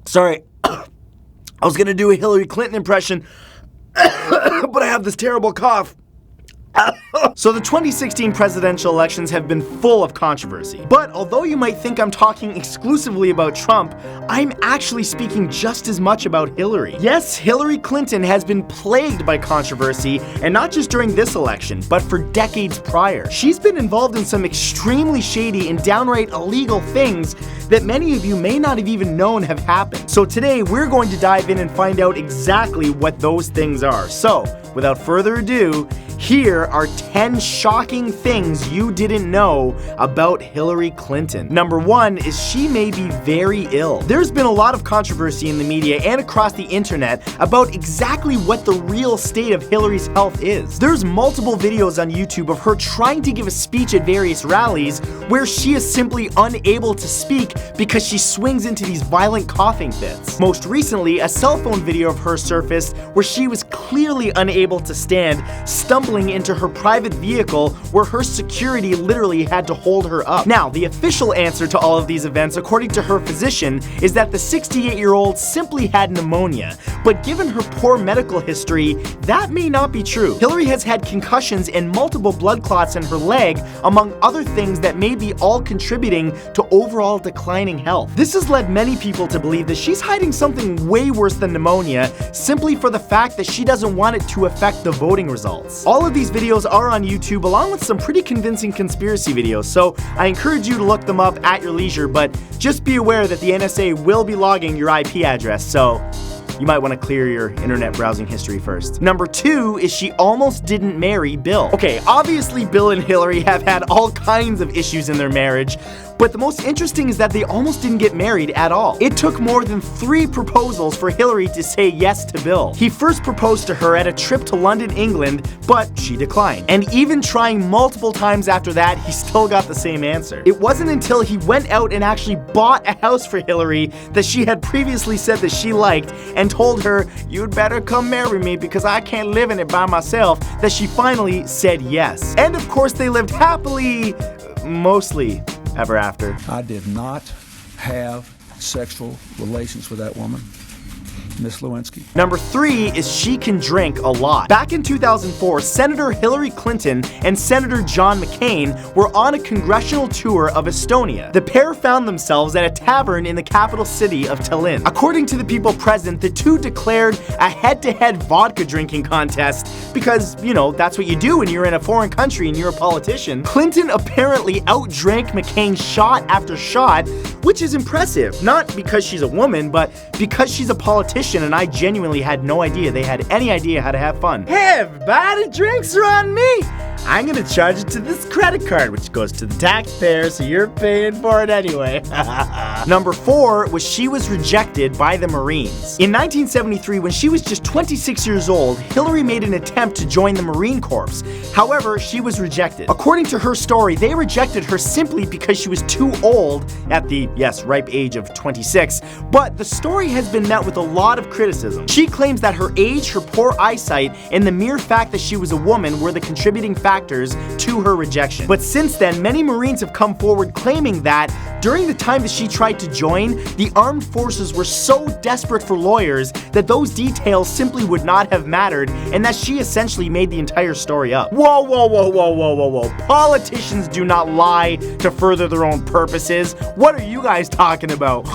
Sorry, I was gonna do a Hillary Clinton impression, but I have this terrible cough. So the 2016 presidential elections have been full of controversy. But although you might think I'm talking exclusively about Trump, I'm actually speaking just as much about Hillary. Yes, Hillary Clinton has been plagued by controversy, and not just during this election, but for decades prior. She's been involved in some extremely shady and downright illegal things that many of you may not have even known have happened. So today, we're going to dive in and find out exactly what those things are. So, without further ado, here are 10 shocking things you didn't know about Hillary Clinton. Number 1 is she may be very ill. There's been a lot of controversy in the media and across the internet about exactly what the real state of Hillary's health is. There's multiple videos on YouTube of her trying to give a speech at various rallies where she is simply unable to speak because she swings into these violent coughing fits. Most recently, a cell phone video of her surfaced where she was clearly unable to stand, stumbling into her private vehicle where her security literally had to hold her up. Now, the official answer to all of these events, according to her physician, is that the 68-year-old simply had pneumonia. But given her poor medical history, that may not be true. Hillary has had concussions and multiple blood clots in her leg, among other things that may be all contributing to overall declining health. This has led many people to believe that she's hiding something way worse than pneumonia, simply for the fact that she doesn't want it to affect the voting results. All of these videos are on YouTube along with some pretty convincing conspiracy videos, so I encourage you to look them up at your leisure, but just be aware that the NSA will be logging your IP address, so you might want to clear your internet browsing history first. Number 2 is she almost didn't marry Bill. Okay, obviously Bill and Hillary have had all kinds of issues in their marriage, but the most interesting is that they almost didn't get married at all. It took more than 3 proposals for Hillary to say yes to Bill. He first proposed to her at a trip to London, England, but she declined. And even trying multiple times after that, he still got the same answer. It wasn't until he went out and actually bought a house for Hillary that she had previously said that she liked and told her, "You'd better come marry me because I can't live in it by myself," that she finally said yes. And of course they lived happily, mostly, ever after. I did not have sexual relations with that woman, Miss Lewinsky. Number 3 is she can drink a lot. Back in 2004, Senator Hillary Clinton and Senator John McCain were on a congressional tour of Estonia. The pair found themselves at a tavern in the capital city of Tallinn. According to the people present, the two declared a head-to-head vodka drinking contest because, you know, that's what you do when you're in a foreign country and you're a politician. Clinton apparently outdrank McCain shot after shot, which is impressive. Not because she's a woman, but because she's a politician, and I genuinely had no idea they had any idea how to have fun. Hey everybody, drinks are on me! I'm gonna charge it to this credit card, which goes to the taxpayer, so you're paying for it anyway. Number 4 was she was rejected by the Marines. In 1973, when she was just 26 years old, Hillary made an attempt to join the Marine Corps. However, she was rejected. According to her story, they rejected her simply because she was too old at the, yes, ripe age of 26, but the story has been met with a lot of criticism. She claims that her age, her poor eyesight, and the mere fact that she was a woman were the contributing factors to her rejection. But since then, many Marines have come forward claiming that during the time that she tried to join, the armed forces were so desperate for lawyers that those details simply would not have mattered, and that she essentially made the entire story up. Whoa, whoa, whoa, whoa, whoa, whoa, whoa. Politicians do not lie to further their own purposes. What are you guys talking about?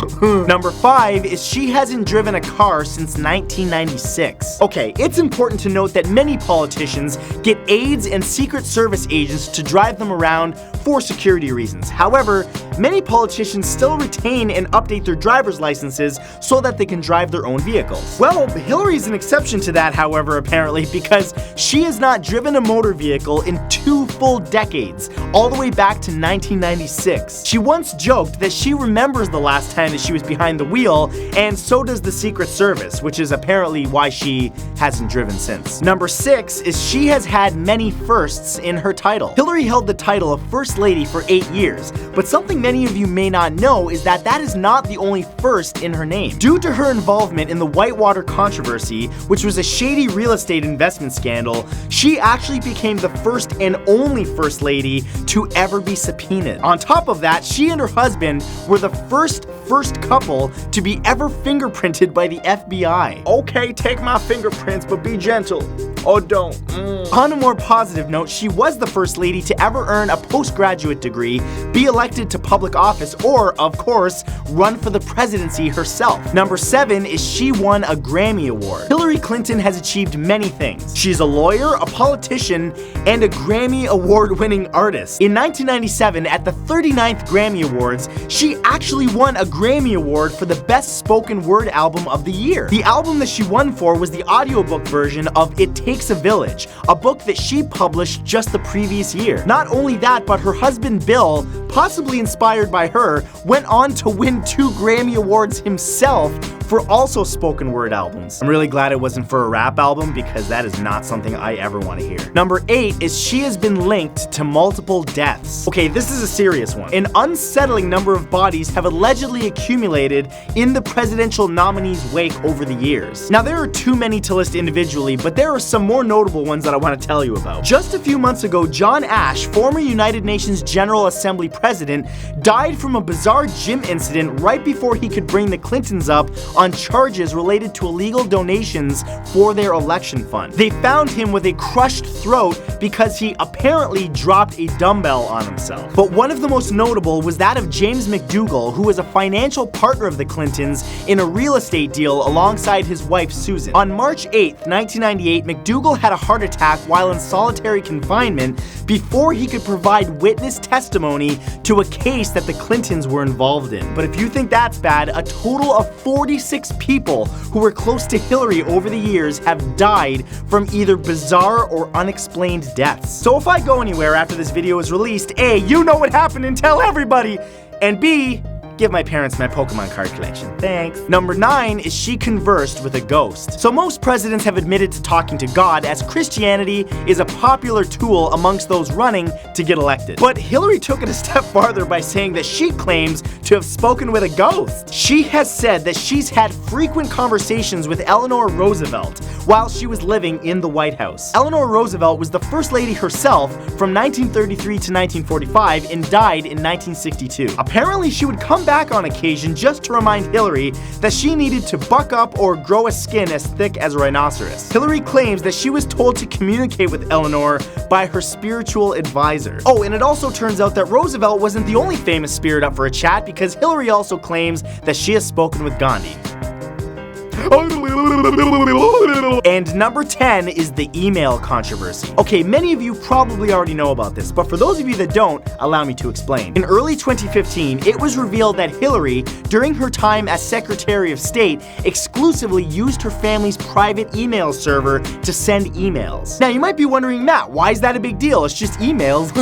Number 5 is she hasn't driven a car since 1996. Okay, it's important to note that many politicians get aides and Secret Service agents to drive them around for security reasons. However, many politicians still retain and update their driver's licenses so that they can drive their own vehicles. Well, Hillary is an exception to that, however, apparently, because she has not driven a motor vehicle in 2 full decades, all the way back to 1996. She once joked that she remembers the last time that she was behind the wheel, and so does the Secret Service, which is apparently why she hasn't driven since. Number 6 is she has had many firsts in her title. Hillary held the title of First First Lady for 8 years, but something many of you may not know is that that is not the only first in her name. Due to her involvement in the Whitewater controversy, which was a shady real estate investment scandal, she actually became the first and only First Lady to ever be subpoenaed. On top of that, she and her husband were the first couple to be ever fingerprinted by the FBI. Okay, take my fingerprints, but be gentle. Or don't. On a more positive note, she was the first lady to ever earn a postgraduate degree, be elected to public office, or, of course, run for the presidency herself. Number 7 is she won a Grammy Award. Hillary Clinton has achieved many things. She's a lawyer, a politician, and a Grammy Award-winning artist. In 1997, at the 39th Grammy Awards, she actually won a Grammy Award for the Best Spoken Word Album of the Year. The album that she won for was the audiobook version of It Takes a Village, a book that she published just the previous year. Not only that, but her husband Bill, possibly inspired by her, went on to win 2 Grammy Awards himself for also spoken word albums. I'm really glad it wasn't for a rap album because that is not something I ever want to hear. Number 8 is she has been linked to multiple deaths. Okay, this is a serious one. An unsettling number of bodies have allegedly accumulated in the presidential nominee's wake over the years. Now, there are too many to list individually, but there are some more notable ones that I want to tell you about. Just a few months ago, John Ash, former United Nations General Assembly president, died from a bizarre gym incident right before he could bring the Clintons up on charges related to illegal donations for their election fund. They found him with a crushed throat because he apparently dropped a dumbbell on himself. But one of the most notable was that of James McDougal, who was a financial partner of the Clintons in a real estate deal alongside his wife Susan. On March 8th, 1998, McDougal had a heart attack while in solitary confinement before he could provide witness testimony to a case that the Clintons were involved in. But if you think that's bad, a total of 46 people who were close to Hillary over the years have died from either bizarre or unexplained deaths. So if I go anywhere after this video is released, A, you know what happened and tell everybody, and B, give my parents my Pokemon card collection. Thanks. Number 9 is she conversed with a ghost. So most presidents have admitted to talking to God, as Christianity is a popular tool amongst those running to get elected. But Hillary took it a step farther by saying that she claims to have spoken with a ghost. She has said that she's had frequent conversations with Eleanor Roosevelt while she was living in the White House. Eleanor Roosevelt was the first lady herself from 1933 to 1945 and died in 1962. Apparently, she would come back on occasion just to remind Hillary that she needed to buck up or grow a skin as thick as a rhinoceros. Hillary claims that she was told to communicate with Eleanor by her spiritual advisor. Oh, and it also turns out that Roosevelt wasn't the only famous spirit up for a chat, because Hillary also claims that she has spoken with Gandhi. And number 10 is the email controversy. Okay, many of you probably already know about this, but for those of you that don't, allow me to explain. In early 2015, it was revealed that Hillary, during her time as Secretary of State, exclusively used her family's private email server to send emails. Now, you might be wondering, Matt, why is that a big deal? It's just emails.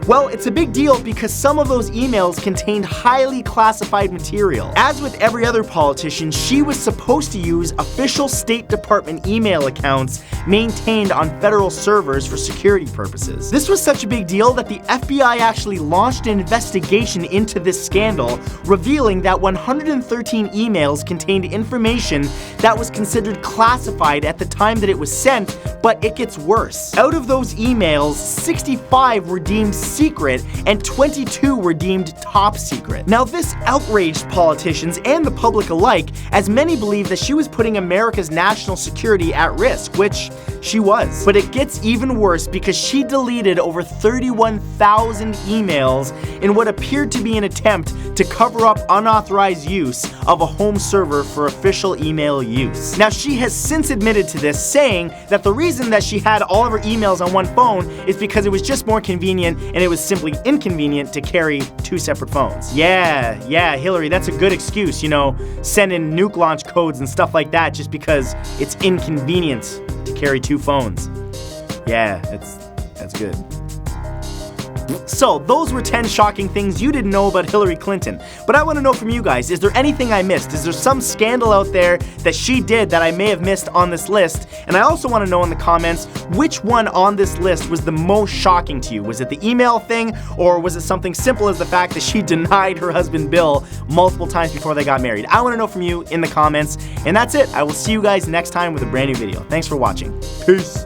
Well, it's a big deal because some of those emails contained highly classified material. As with every other politician, she was supposed to use official State Department email accounts maintained on federal servers for security purposes. This was such a big deal that the FBI actually launched an investigation into this scandal, revealing that 113 emails contained information that was considered classified at the time that it was sent, but it gets worse. Out of those emails, 65 were deemed secret and 22 were deemed top secret. Now, this outraged politicians and the public alike, as many believe that she was putting America's national security at risk, which she was. But it gets even worse because she deleted over 31,000 emails in what appeared to be an attempt to cover up unauthorized use of a home server for official email use. Now, she has since admitted to this, saying that the reason that she had all of her emails on one phone is because it was just more convenient, and it was simply inconvenient to carry 2 separate phones. Yeah, Hillary, that's a good excuse, sending nuke launch codes and stuff like that just because it's inconvenient to carry 2 phones. Yeah, that's good. So, those were 10 shocking things you didn't know about Hillary Clinton. But I want to know from you guys, is there anything I missed? Is there some scandal out there that she did that I may have missed on this list? And I also want to know in the comments, which one on this list was the most shocking to you? Was it the email thing, or was it something simple as the fact that she denied her husband Bill multiple times before they got married? I want to know from you in the comments. And that's it. I will see you guys next time with a brand new video. Thanks for watching. Peace.